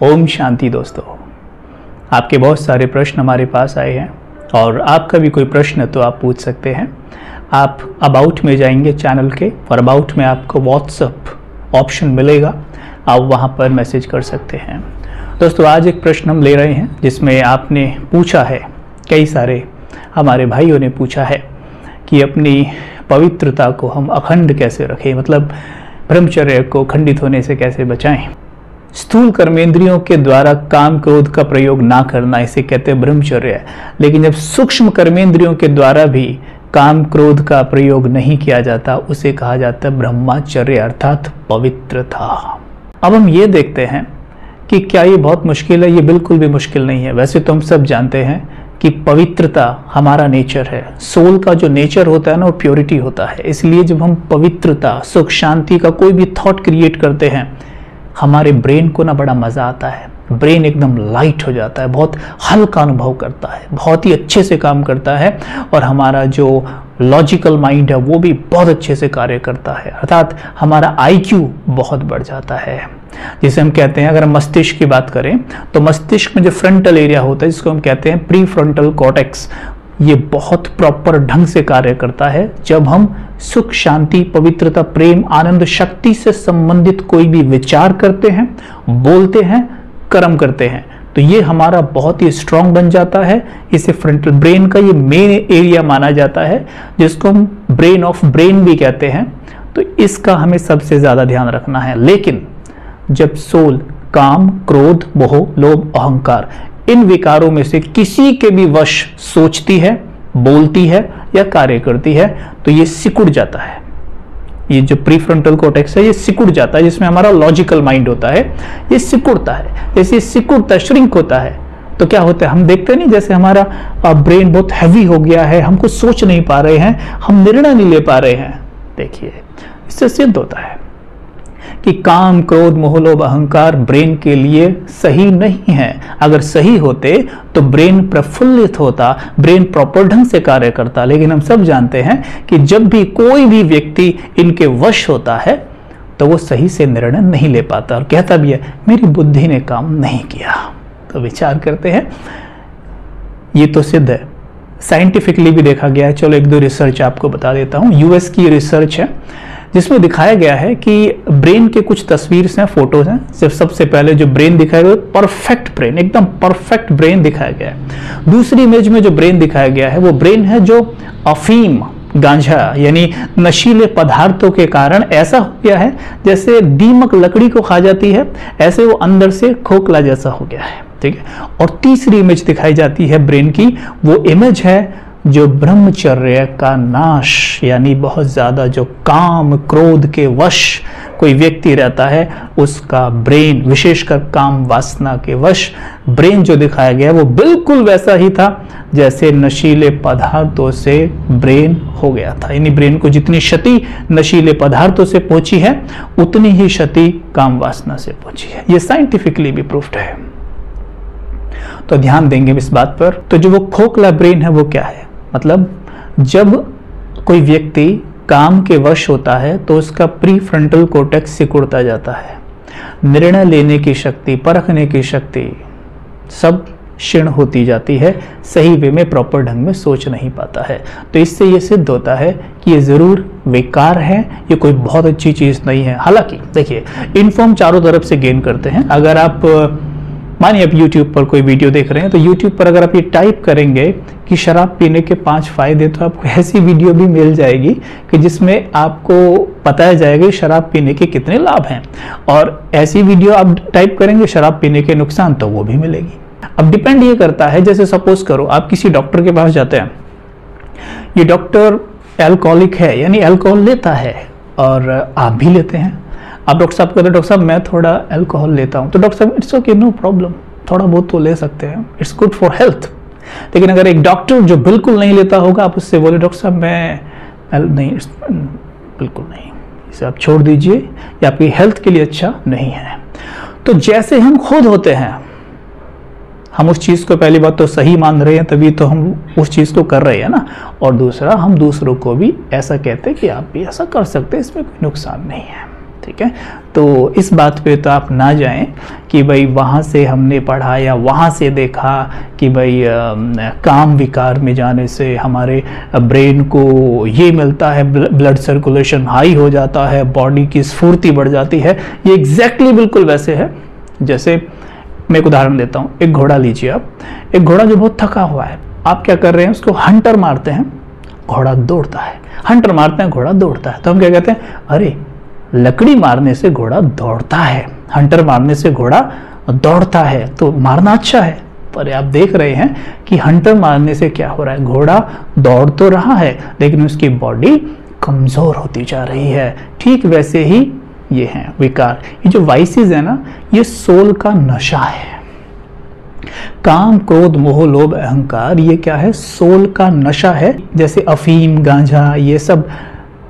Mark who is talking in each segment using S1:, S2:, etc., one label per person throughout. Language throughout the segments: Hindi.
S1: ओम शांति दोस्तों, आपके बहुत सारे प्रश्न हमारे पास आए हैं और आपका भी कोई प्रश्न तो आप पूछ सकते हैं। आप अबाउट में जाएंगे चैनल के और अबाउट में आपको व्हाट्सएप ऑप्शन मिलेगा, आप वहां पर मैसेज कर सकते हैं। दोस्तों, आज एक प्रश्न हम ले रहे हैं जिसमें आपने पूछा है, कई सारे हमारे भाइयों ने पूछा है कि अपनी पवित्रता को हम अखंड कैसे रखें, मतलब ब्रह्मचर्य को खंडित होने से कैसे बचाएं। स्थूल कर्मेंद्रियों के द्वारा काम क्रोध का प्रयोग ना करना, इसे कहते हैं ब्रह्मचर्य। लेकिन जब सूक्ष्म कर्मेंद्रियों के द्वारा भी काम क्रोध का प्रयोग नहीं किया जाता, उसे कहा जाता है ब्रह्मचर्य अर्थात पवित्रता। अब हम ये देखते हैं कि क्या ये बहुत मुश्किल है? ये बिल्कुल भी मुश्किल नहीं है। वैसे तो हम सब जानते हैं कि पवित्रता हमारा नेचर है। सोल का जो नेचर होता है ना, वो प्योरिटी होता है। इसलिए जब हम पवित्रता, सुख, शांति का कोई भी थॉट क्रिएट करते हैं, हमारे ब्रेन को ना बड़ा मज़ा आता है। ब्रेन एकदम लाइट हो जाता है, बहुत हल्का अनुभव करता है, बहुत ही अच्छे से काम करता है और हमारा जो लॉजिकल माइंड है वो भी बहुत अच्छे से कार्य करता है। अर्थात हमारा IQ बहुत बढ़ जाता है, जिसे हम कहते हैं, अगर हम मस्तिष्क की बात करें तो मस्तिष्क में जो फ्रंटल एरिया होता है, जिसको हम कहते हैं प्री फ्रंटल कॉर्टेक्स, ये बहुत प्रॉपर ढंग से कार्य करता है जब हम सुख, शांति, पवित्रता, प्रेम, आनंद, शक्ति से संबंधित कोई भी विचार करते हैं, बोलते हैं, कर्म करते हैं। तो ये हमारा बहुत ही स्ट्रांग बन जाता है। इसे फ्रंटल ब्रेन का ये मेन एरिया माना जाता है, जिसको हम ब्रेन ऑफ ब्रेन भी कहते हैं। तो इसका हमें सबसे ज्यादा ध्यान रखना है। लेकिन जब सोल काम, क्रोध, मोह, लोभ, अहंकार, इन विकारों में से किसी के भी वश सोचती है, बोलती है या कार्य करती है, तो ये सिकुड़ जाता है। ये जो प्रीफ्रंटल कॉर्टेक्स है, ये सिकुड़ जाता है, जिसमें हमारा लॉजिकल माइंड होता है, ये सिकुड़ता है। जैसे सिकुड़ता, श्रिंक होता है, तो क्या होता है, हम देखते नहीं, जैसे हमारा ब्रेन बहुत हैवी हो गया है, हम कुछ सोच नहीं पा रहे हैं, हम निर्णय नहीं ले पा रहे हैं। देखिए, इससे सिद्ध होता है कि काम, क्रोध, मोह, लोभ, अहंकार ब्रेन के लिए सही नहीं है। अगर सही होते तो ब्रेन प्रफुल्लित होता, ब्रेन प्रॉपर ढंग से कार्य करता। लेकिन हम सब जानते हैं कि जब भी कोई भी व्यक्ति इनके वश होता है तो वो सही से निर्णय नहीं ले पाता और कहता भी है, मेरी बुद्धि ने काम नहीं किया। तो विचार करते हैं, ये तो सिद्ध है, साइंटिफिकली भी देखा गया है। चलो एक दो रिसर्च आपको बता देता हूँ। US की रिसर्च है जिसमें दिखाया गया है कि ब्रेन के कुछ तस्वीर हैं, फोटोज हैं। सिर्फ सबसे पहले जो ब्रेन दिखाया गया, परफेक्ट ब्रेन, एकदम परफेक्ट ब्रेन दिखाया गया है। दूसरी इमेज में जो ब्रेन दिखाया गया है, वो ब्रेन है जो अफीम, गांजा यानी नशीले पदार्थों के कारण ऐसा हो गया है जैसे दीमक लकड़ी को खा जाती है, ऐसे वो अंदर से खोखला जैसा हो गया है। ठीक है। और तीसरी इमेज दिखाई जाती है ब्रेन की, वो इमेज है जो ब्रह्मचर्य का नाश, यानी बहुत ज्यादा जो काम, क्रोध के वश कोई व्यक्ति रहता है, उसका ब्रेन, विशेषकर काम वासना के वश ब्रेन जो दिखाया गया वो बिल्कुल वैसा ही था जैसे नशीले पदार्थों से ब्रेन हो गया था। यानी ब्रेन को जितनी क्षति नशीले पदार्थों से पहुंची है, उतनी ही क्षति काम वासना से पहुंची है। ये साइंटिफिकली भी प्रूफ्ड है। तो ध्यान देंगे इस बात पर। तो जो वो खोखला ब्रेन है वो क्या है? मतलब जब कोई व्यक्ति काम के वश होता है तो उसका प्री फ्रंटल कॉर्टेक्स सिकुड़ता जाता है। निर्णय लेने की शक्ति, परखने की शक्ति सब क्षीण होती जाती है, सही वे में प्रॉपर ढंग में सोच नहीं पाता है। तो इससे ये सिद्ध होता है कि ये जरूर विकार है, ये कोई बहुत अच्छी चीज नहीं है। हालांकि देखिए, इन्फॉर्म चारों तरफ से गेन करते हैं। अगर आप मानिए आप YouTube पर कोई वीडियो देख रहे हैं, तो YouTube पर अगर आप ये टाइप करेंगे कि शराब पीने के 5 फायदे, तो आपको ऐसी वीडियो भी मिल जाएगी कि जिसमें आपको बताया जाएगा शराब पीने के कितने लाभ हैं। और ऐसी वीडियो आप टाइप करेंगे शराब पीने के नुकसान, तो वो भी मिलेगी। अब डिपेंड ये करता है, जैसे सपोज करो आप किसी डॉक्टर के पास जाते हैं, ये डॉक्टर एल्कोहलिक है, यानी अल्कोहल लेता है और आप भी लेते हैं। आप डॉक्टर साहब कहते हैं, डॉक्टर साहब मैं थोड़ा अल्कोहल लेता हूँ, तो डॉक्टर साहब इट्स ओके, नो प्रॉब्लम, थोड़ा बहुत तो ले सकते हैं, इट्स गुड फॉर हेल्थ। लेकिन अगर एक डॉक्टर जो बिल्कुल नहीं लेता होगा, आप उससे बोले डॉक्टर साहब मैं नहीं, बिल्कुल नहीं, इसे आप छोड़ दीजिए, ये आपकी हेल्थ के लिए अच्छा नहीं है। तो जैसे हम खुद होते हैं, हम उस चीज़ को पहली बात तो सही मान रहे हैं, तभी तो हम उस चीज़ को कर रहे हैं ना। और दूसरा, हम दूसरों को भी ऐसा कहते हैं कि आप भी ऐसा कर सकते हैं, इसमें कोई नुकसान नहीं है। ठीक है। तो इस बात पे तो आप ना जाएं कि भाई वहाँ से हमने पढ़ा या वहाँ से देखा कि भाई काम विकार में जाने से हमारे ब्रेन को ये मिलता है, ब्लड सर्कुलेशन हाई हो जाता है, बॉडी की स्फूर्ति बढ़ जाती है। ये एग्जैक्टली बिल्कुल वैसे है जैसे, मैं एक उदाहरण देता हूँ। एक घोड़ा लीजिए आप, एक घोड़ा जो बहुत थका हुआ है, आप क्या कर रहे हैं, उसको हंटर मारते हैं, घोड़ा दौड़ता है। हंटर मारते हैं, घोड़ा दौड़ता है। तो हम क्या कहते हैं, अरे लकड़ी मारने से घोड़ा दौड़ता है, हंटर मारने से घोड़ा दौड़ता है, तो मारना अच्छा है। पर आप देख रहे हैं कि हंटर मारने से क्या हो रहा है, घोड़ा दौड़ तो रहा है लेकिन उसकी बॉडी कमजोर होती जा रही है। ठीक वैसे ही ये हैं विकार। ये जो वाइसेस है ना, ये सोल का नशा है। काम, क्रोध, मोह, लोभ, अहंकार, ये क्या है, सोल का नशा है। जैसे अफीम, गांजा, ये सब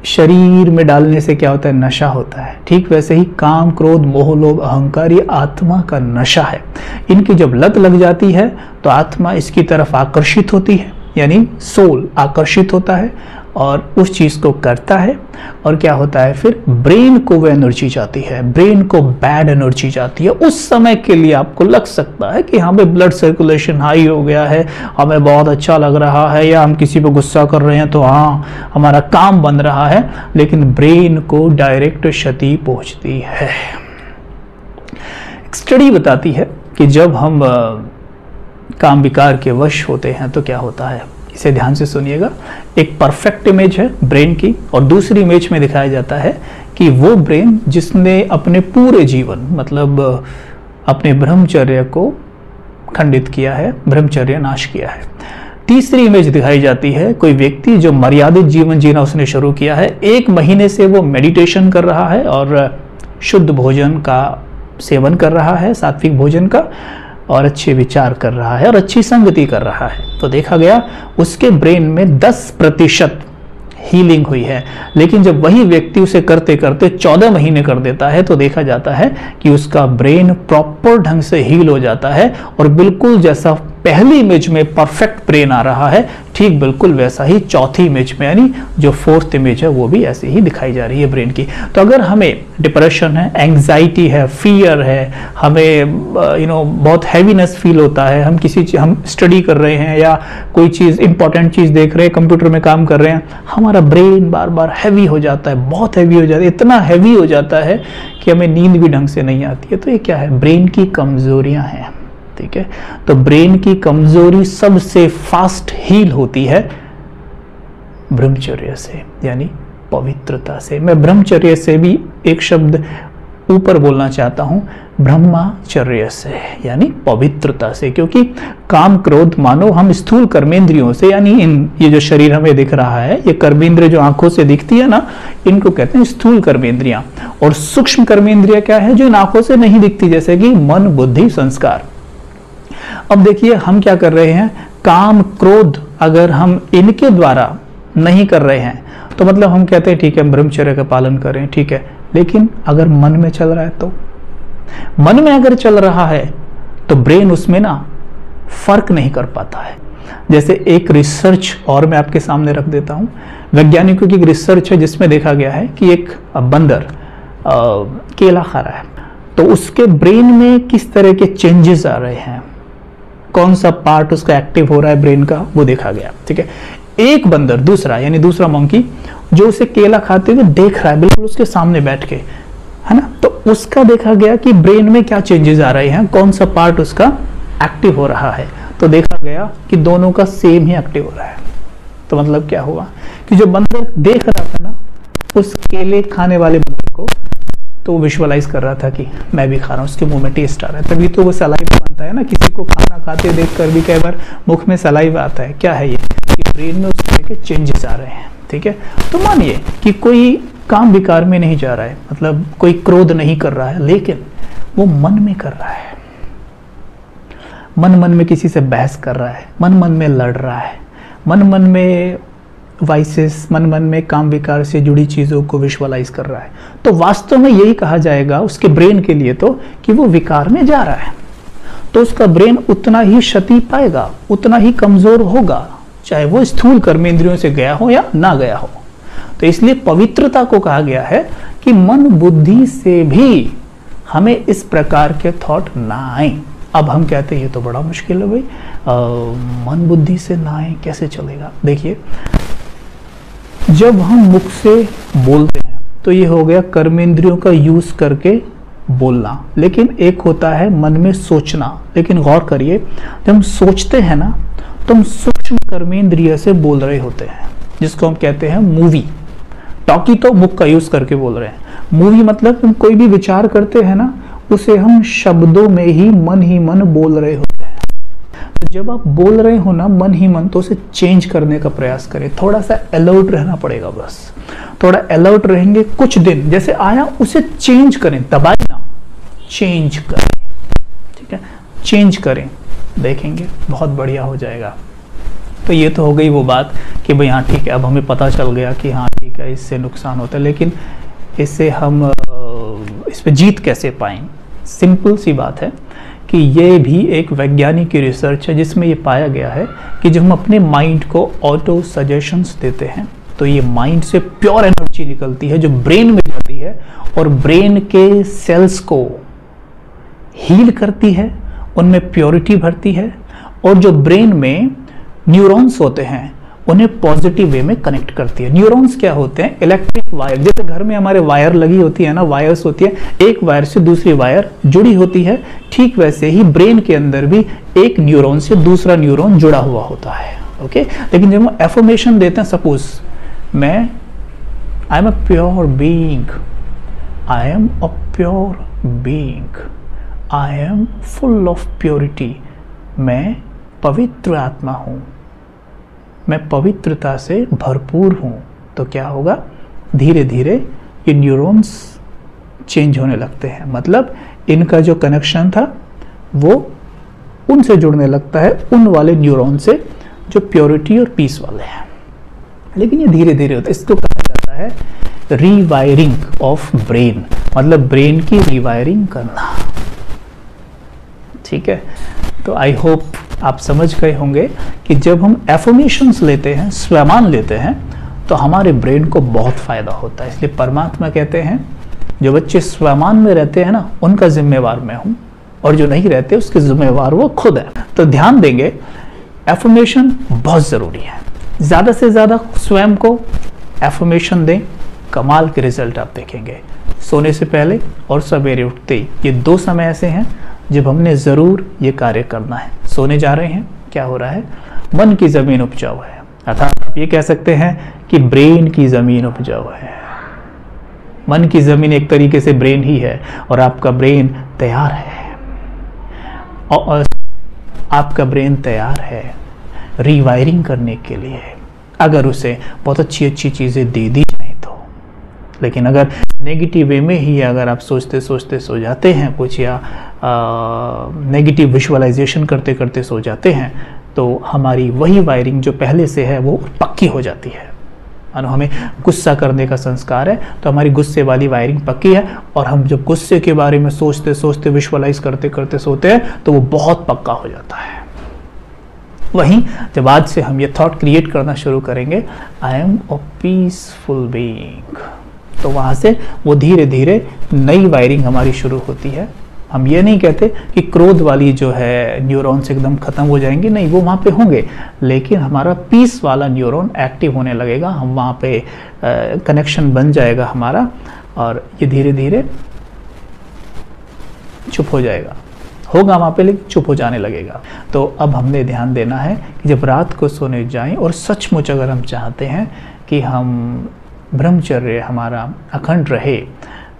S1: शरीर में डालने से क्या होता है, नशा होता है। ठीक वैसे ही काम, क्रोध, मोह, लोभ, अहंकार, ये आत्मा का नशा है। इनकी जब लत लग जाती है तो आत्मा इसकी तरफ आकर्षित होती है, यानी सोल आकर्षित होता है और उस चीज को करता है। और क्या होता है फिर, ब्रेन को वो एनर्जी जाती है, ब्रेन को बैड एनर्जी जाती है। उस समय के लिए आपको लग सकता है कि हमें ब्लड सर्कुलेशन हाई हो गया है, हमें बहुत अच्छा लग रहा है, या हम किसी पे गुस्सा कर रहे हैं तो हाँ हमारा काम बन रहा है, लेकिन ब्रेन को डायरेक्ट क्षति पहुंचती है। स्टडी बताती है कि जब हम काम विकार के वश होते हैं तो क्या होता है, इसे ध्यान से सुनिएगा। एक परफेक्ट इमेज है ब्रेन की, और दूसरी इमेज में दिखाया जाता है कि वो ब्रेन जिसने अपने पूरे जीवन, मतलब अपने ब्रह्मचर्य को खंडित किया है, ब्रह्मचर्य नाश किया है। तीसरी इमेज दिखाई जाती है कोई व्यक्ति जो मर्यादित जीवन जीना उसने शुरू किया है, 1 महीने से वो मेडिटेशन कर रहा है और शुद्ध भोजन का सेवन कर रहा है, सात्विक भोजन का, और अच्छे विचार कर रहा है और अच्छी संगति कर रहा है। तो देखा गया उसके ब्रेन में 10% हीलिंग हुई है। लेकिन जब वही व्यक्ति उसे करते करते 14 महीने कर देता है तो देखा जाता है कि उसका ब्रेन प्रॉपर ढंग से हील हो जाता है, और बिल्कुल जैसा पहली इमेज में परफेक्ट ब्रेन आ रहा है, ठीक बिल्कुल वैसा ही चौथी इमेज में, यानी जो 4th इमेज है वो भी ऐसे ही दिखाई जा रही है ब्रेन की। तो अगर हमें डिप्रेशन है, एंग्जाइटी है, फियर है, हमें बहुत हैवीनेस फील होता है, हम स्टडी कर रहे हैं या कोई चीज़ इंपॉर्टेंट चीज़ देख रहे हैं, कंप्यूटर में काम कर रहे हैं, हमारा ब्रेन बार बार हैवी हो जाता है, बहुत हैवी हो जाता है, इतना हैवी हो जाता है कि हमें नींद भी ढंग से नहीं आती है। तो ये क्या है, ब्रेन की कमजोरियां हैं। ठीक है, तो ब्रेन की कमजोरी सबसे फास्ट हील होती है ब्रह्मचर्य से, यानी पवित्रता से। मैं ब्रह्मचर्य से भी एक शब्द ऊपर बोलना चाहता हूं, ब्रह्मचर्य से, यानी पवित्रता से। क्योंकि काम, क्रोध, मानो हम स्थूल कर्मेंद्रियों से, यानी ये जो शरीर हमें दिख रहा है, ये कर्मेंद्रिय जो आंखों से दिखती है ना, इनको कहते हैं स्थूल कर्मेंद्रियां। और सूक्ष्म कर्मेंद्रिय क्या है, जो इन आंखों से नहीं दिखती, जैसे कि मन, बुद्धि, संस्कार। अब देखिए हम क्या कर रहे हैं, काम, क्रोध अगर हम इनके द्वारा नहीं कर रहे हैं तो मतलब हम कहते हैं ठीक है, हम ब्रह्मचर्य का पालन करें, ठीक है। लेकिन अगर मन में चल रहा है, तो मन में अगर चल रहा है तो ब्रेन उसमें ना फर्क नहीं कर पाता है। जैसे एक रिसर्च और मैं आपके सामने रख देता हूं, वैज्ञानिकों की एक रिसर्च है जिसमें देखा गया है कि एक बंदर केला खा रहा है, तो उसके ब्रेन में किस तरह के चेंजेस आ रहे हैं, कौन सा पार्ट उसका एक्टिव हो रहा है ब्रेन का, वो देखा गया। ठीक है, एक बंदर, दूसरा मंकी जो उसे केला खाते हुए देख रहा है, बिल्कुल उसके सामने बैठ के, है ना, तो उसका देखा गया कि ब्रेन में क्या चेंजेस आ रहे हैं, कौन सा पार्ट उसका एक्टिव हो रहा है। तो देखा गया कि दोनों का सेम ही एक्टिव हो रहा है। तो मतलब क्या हुआ कि जो बंदर देख रहा था ना उस केले खाने वाले बंदर को, तो वो विजुअलाइज कर रहा था कि मैं भी खा रहा हूँ, उसके मुंह में टेस्ट आ रहा है, तभी तो वो सलाइवा बनता है ना। किसी को खाना खाते देख कर भी कई बार मुख में सलाइवा आता है। क्या है ये, कि ब्रेन में उस तरह के चेंजेस आ रहे हैं। ठीक है, तो मानिए कि कोई काम विकार में नहीं जा रहा है, मतलब कोई क्रोध नहीं कर रहा है, लेकिन वो मन में कर रहा है, मन में किसी से बहस कर रहा है, मन में लड़ रहा है, मन में वाइसेस, मन में काम विकार से जुड़ी चीज़ों को विजुअलाइज कर रहा है, तो वास्तव में यही कहा जाएगा उसके ब्रेन के लिए तो कि वो विकार में जा रहा है। तो उसका ब्रेन उतना ही क्षति पाएगा, उतना ही कमजोर होगा, चाहे वो स्थूल कर्मेंद्रियों से गया हो या ना गया हो। तो इसलिए पवित्रता को कहा गया है कि मन बुद्धि से भी हमें इस प्रकार के थॉट ना आए। अब हम कहते हैं ये तो बड़ा मुश्किल है भाई, मन बुद्धि से ना आए कैसे चलेगा। देखिए, जब हम मुख से बोलते हैं तो ये हो गया कर्मेंद्रियों का यूज करके बोलना, लेकिन एक होता है मन में सोचना। लेकिन गौर करिए, जब हम सोचते हैं ना तो हम सूक्ष्म कर्मेंद्रिय से बोल रहे होते हैं, जिसको हम कहते हैं मूवी। टॉकी तो मुख का यूज करके बोल रहे हैं, मूवी मतलब हम कोई भी विचार करते हैं ना, उसे हम शब्दों में ही मन बोल रहे होते हैं। तो जब आप बोल रहे हो ना मन ही मन, तो उसे चेंज करने का प्रयास करें। थोड़ा सा अलर्ट रहना पड़ेगा, बस थोड़ा अलर्ट रहेंगे कुछ दिन, जैसे आया उसे चेंज करें, दबाए ना, चेंज करें। ठीक है, चेंज करें, देखेंगे बहुत बढ़िया हो जाएगा। तो ये तो हो गई वो बात कि भाई हाँ ठीक है, अब हमें पता चल गया कि हाँ ठीक है इससे नुकसान होता है, लेकिन इससे हम इस पे जीत कैसे पाएं। सिंपल सी बात है कि ये भी एक वैज्ञानिक की रिसर्च है, जिसमें ये पाया गया है कि जब हम अपने माइंड को ऑटो सजेशंस देते हैं तो ये माइंड से प्योर एनर्जी निकलती है जो ब्रेन में जाती है और ब्रेन के सेल्स को हील करती है, उनमें प्योरिटी भरती है, और जो ब्रेन में न्यूरॉन्स होते हैं उन्हें पॉजिटिव वे में कनेक्ट करती है। न्यूरॉन्स क्या होते हैं? Electric wire. जैसे घर में हमारे वायर लगी होती है ना, वायर्स होती है, एक वायर से दूसरी वायर जुड़ी होती है, ठीक वैसे ही ब्रेन के अंदर भी एक न्यूरॉन से दूसरा न्यूरॉन जुड़ा हुआ होता है। ओके, लेकिन जब हम एफर्मेशन देते हैं, सपोज मैं I am a pure being, I am a pure being, I am full of purity, मैं पवित्र आत्मा हूं, मैं पवित्रता से भरपूर हूं, तो क्या होगा? धीरे धीरे ये न्यूरॉन्स चेंज होने लगते हैं। मतलब इनका जो कनेक्शन था वो उनसे जुड़ने लगता है, उन वाले न्यूरॉन से जो प्योरिटी और पीस वाले हैं। लेकिन ये धीरे धीरे होता है, इसको कहा जाता है रीवायरिंग ऑफ ब्रेन, मतलब ब्रेन की रीवायरिंग करना। ठीक है, तो आई होप आप समझ गए होंगे कि जब हम एफर्मेशंस लेते हैं, स्वयमान लेते हैं, तो हमारे ब्रेन को बहुत फायदा होता है। इसलिए परमात्मा कहते हैं जो बच्चे स्वयमान में रहते हैं ना, उनका जिम्मेवार मैं हूं, और जो नहीं रहते उसके जिम्मेवार वो खुद है। तो ध्यान देंगे, एफर्मेशन बहुत जरूरी है। ज्यादा से ज्यादा स्वयं को एफर्मेशन दें, कमाल के रिजल्ट आप देखेंगे। सोने से पहले और सवेरे उठते ही, ये दो समय ऐसे हैं जब हमने जरूर ये कार्य करना है। सोने जा रहे हैं, क्या हो रहा है? मन की जमीन उपजाऊ है, अर्थात आप ये कह सकते हैं कि ब्रेन की जमीन उपजाऊ है। मन की जमीन एक तरीके से ब्रेन ही है, और आपका ब्रेन तैयार है, और आपका ब्रेन तैयार है रीवायरिंग करने के लिए, अगर उसे बहुत अच्छी अच्छी चीजें दे दी जाए तो। लेकिन अगर नेगेटिव वे में ही अगर आप सोचते सोचते सो जाते हैं कुछ, या नेगेटिव विजुअलाइजेशन करते करते सो जाते हैं, तो हमारी वही वायरिंग जो पहले से है वो पक्की हो जाती है। हमें गुस्सा करने का संस्कार है, तो हमारी गुस्से वाली वायरिंग पक्की है, और हम जब गुस्से के बारे में सोचते सोचते विजुअलाइज करते करते सोते हैं तो वो बहुत पक्का हो जाता है। वहीं जब आज से हम ये थॉट क्रिएट करना शुरू करेंगे, I am a peaceful being, तो वहां से वो धीरे धीरे नई वायरिंग हमारी शुरू होती है। हम ये नहीं कहते कि क्रोध वाली जो है न्यूरॉन्स एकदम खत्म हो जाएंगे, नहीं, वो वहाँ पे होंगे, लेकिन हमारा पीस वाला न्यूरॉन एक्टिव होने लगेगा, हम वहाँ पे कनेक्शन बन जाएगा हमारा, और ये धीरे धीरे चुप हो जाएगा, होगा वहाँ पे लेकिन चुप हो जाने लगेगा। तो अब हमने ध्यान देना है कि जब रात को सोने जाएं, और सचमुच अगर हम चाहते हैं कि हम ब्रह्मचर्य हमारा अखंड रहे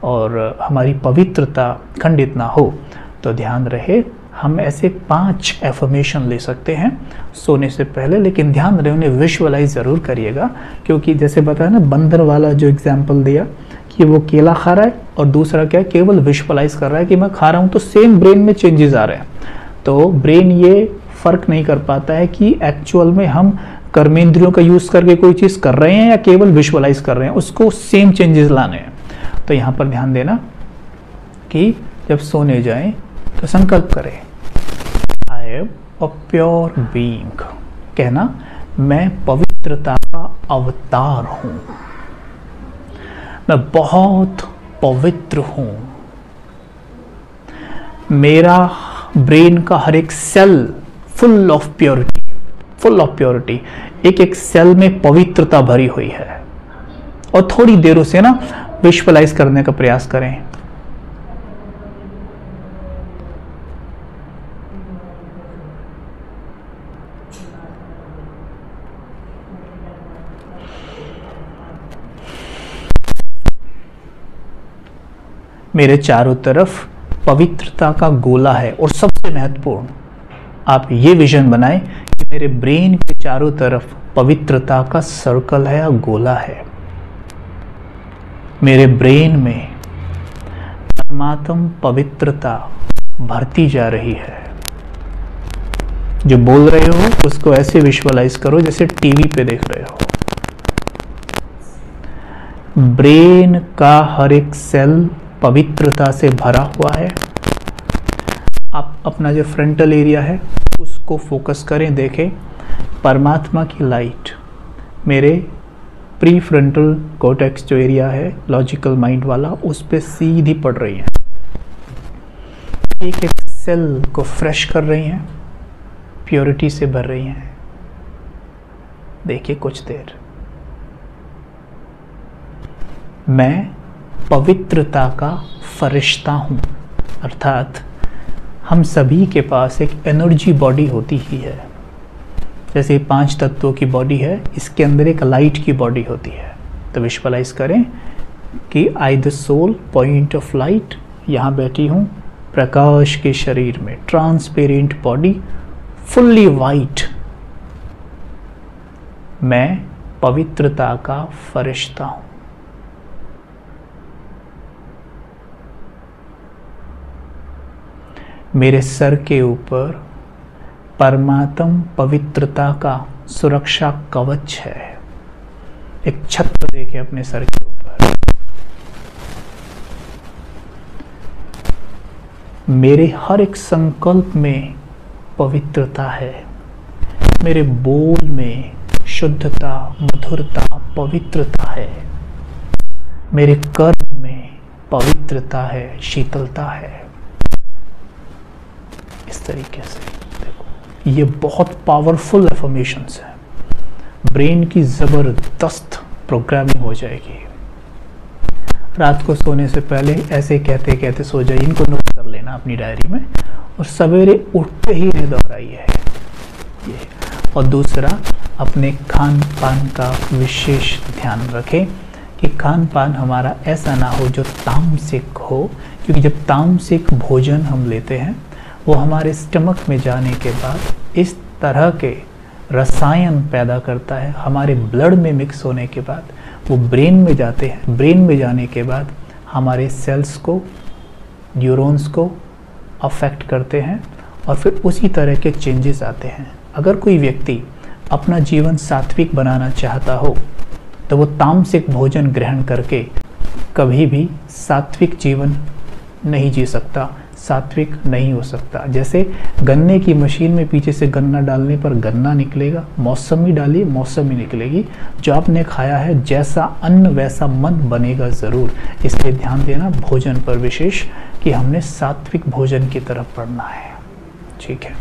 S1: और हमारी पवित्रता खंडित ना हो, तो ध्यान रहे हम ऐसे 5 एफर्मेशन ले सकते हैं सोने से पहले। लेकिन ध्यान रहे उन्हें विजुअलाइज ज़रूर करिएगा, क्योंकि जैसे बताया ना, बंदर वाला जो एग्जाम्पल दिया कि वो केला खा रहा है और दूसरा क्या है, केवल विजुअलाइज कर रहा है कि मैं खा रहा हूँ, तो सेम ब्रेन में चेंजेस आ रहे हैं। तो ब्रेन ये फर्क नहीं कर पाता है कि एक्चुअल में हम कर्मेंद्रियों का यूज करके कोई चीज़ कर रहे हैं या केवल विजुअलाइज कर रहे हैं, उसको सेम चेंजेस लाने हैं। तो यहाँ पर ध्यान देना कि जब सोने जाएं तो संकल्प करें, I am a pure being, कहना मैं पवित्रता का अवतार हूँ, मैं बहुत पवित्र हूं। मेरा ब्रेन का हर एक सेल फुल ऑफ प्योरिटी, एक एक सेल में पवित्रता भरी हुई है। और थोड़ी देर उसे ना विजुअलाइज करने का प्रयास करें। मेरे चारों तरफ पवित्रता का गोला है। और सबसे महत्वपूर्ण, आप ये विजन बनाएं कि मेरे ब्रेन के चारों तरफ पवित्रता का सर्कल है या गोला है। मेरे ब्रेन में परमात्म पवित्रता भरती जा रही है। जो बोल रहे हो उसको ऐसे विजुअलाइज करो जैसे टीवी पे देख रहे हो। ब्रेन का हर एक सेल पवित्रता से भरा हुआ है। आप अपना जो फ्रंटल एरिया है उसको फोकस करें, देखें परमात्मा की लाइट मेरे प्री फ्रंटल कॉर्टेक्स जो एरिया है, लॉजिकल माइंड वाला, उस पे सीधी पड़ रही है। एक एक सेल को फ्रेश कर रही हैं, प्योरिटी से भर रही हैं। देखिए कुछ देर। मैं पवित्रता का फरिश्ता हूं। अर्थात हम सभी के पास एक एनर्जी बॉडी होती ही है। जैसे 5 तत्वों की बॉडी है, इसके अंदर एक लाइट की बॉडी होती है। तो विजुअलाइज करें कि I the soul point of light, यहाँ बैठी हूँ प्रकाश के शरीर में, ट्रांसपेरेंट बॉडी, फुल्ली वाइट। मैं पवित्रता का फरिश्ता हूँ। मेरे सर के ऊपर परमात्म पवित्रता का सुरक्षा कवच है। एक छत्र देखे अपने सर के ऊपर। मेरे हर एक संकल्प में पवित्रता है। मेरे बोल में शुद्धता, मधुरता, पवित्रता है। मेरे कर्म में पवित्रता है, शीतलता है। इस तरीके से देखो, ये बहुत पावरफुल अफर्मेशंस है। ब्रेन की जबरदस्त प्रोग्रामिंग हो जाएगी। रात को सोने से पहले ऐसे कहते कहते सो जाइए। इनको नोट कर लेना अपनी डायरी में और सवेरे उठते ही इन्हें दोहराइए ये। और दूसरा, अपने खान पान का विशेष ध्यान रखें कि खान पान हमारा ऐसा ना हो जो तामसिक हो, क्योंकि जब तामसिक भोजन हम लेते हैं वो हमारे स्टमक में जाने के बाद इस तरह के रसायन पैदा करता है। हमारे ब्लड में मिक्स होने के बाद वो ब्रेन में जाते हैं। ब्रेन में जाने के बाद हमारे सेल्स को, न्यूरॉन्स को अफेक्ट करते हैं और फिर उसी तरह के चेंजेस आते हैं। अगर कोई व्यक्ति अपना जीवन सात्विक बनाना चाहता हो तो वो तामसिक भोजन ग्रहण करके कभी भी सात्विक जीवन नहीं जी सकता, सात्विक नहीं हो सकता। जैसे गन्ने की मशीन में पीछे से गन्ना डालने पर गन्ना निकलेगा, मौसमी डालिए मौसमी निकलेगी। जो आपने खाया है, जैसा अन्न वैसा मन बनेगा ज़रूर। इसलिए ध्यान देना भोजन पर विशेष कि हमने सात्विक भोजन की तरफ बढ़ना है। ठीक है।